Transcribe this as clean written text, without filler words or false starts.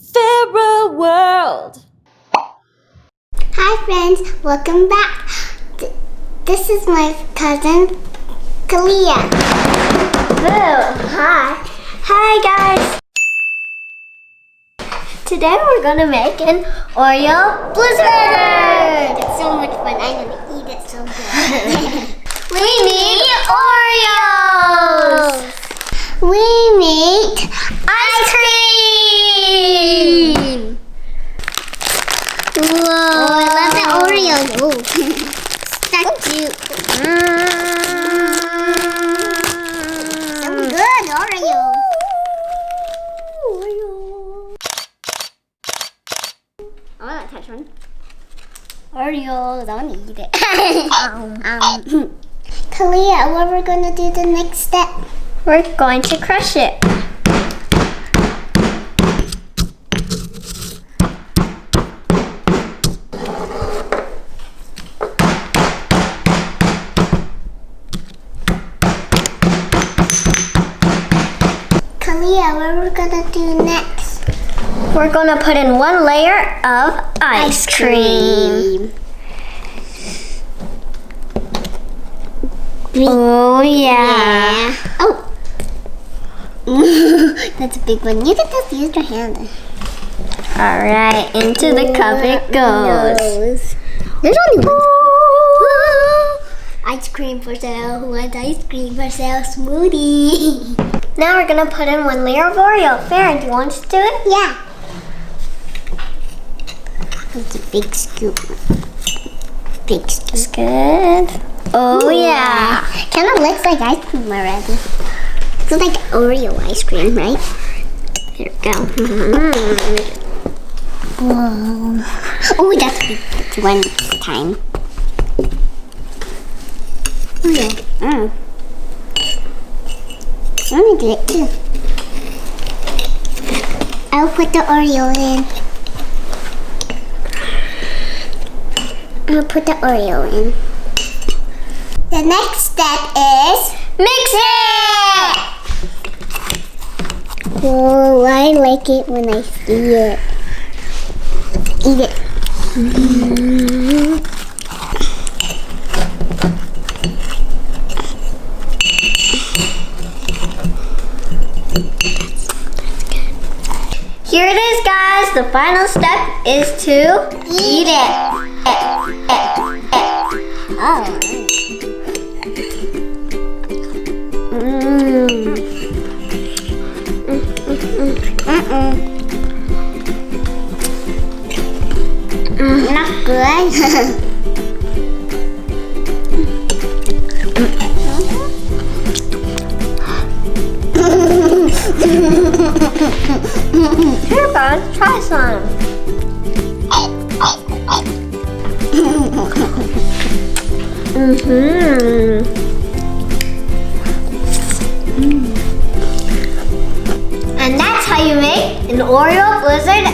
Phera world. Hi friends, welcome back. This is my cousin Kalia. Hi. Hi guys. Today we're gonna make an Oreo Blizzard. It's so much fun. I'm gonna eat it so good. We need Oreos. We need Ice cream. Whoa. Oh, I love the Oreos. Oh, stuck cute. So good, Oreo. I want to touch one. Oreos, I want to eat it. Kalia, what we're gonna do the next step? We're going to crush it. Kalia, what we're gonna do next? We're going to put in one layer of ice cream. Oh yeah. Oh. That's a big one. You can just use your hand. All right, into the cup it goes. There's only one. Ice cream for sale. Who wants ice cream for sale? Smoothie. Now we're gonna put in one layer of Oreo. Phera, do you want us to do it? Yeah. It's a big scoop. Big scoop. It's good. Oh yeah. Kind of looks like ice cream already. It's like Oreo ice cream, right? Here we go. Whoa. Oh, that's big one time. Oh yeah. I'm gonna do it too. I'll put the Oreo in. I'll put the Oreo in. The next step is Mix it! oh, I like it when I see it. Eat it. Here it is, guys. The final step is to eat it. Oh. Not good. Here, guys, try some. And that's how you make an Oreo Blizzard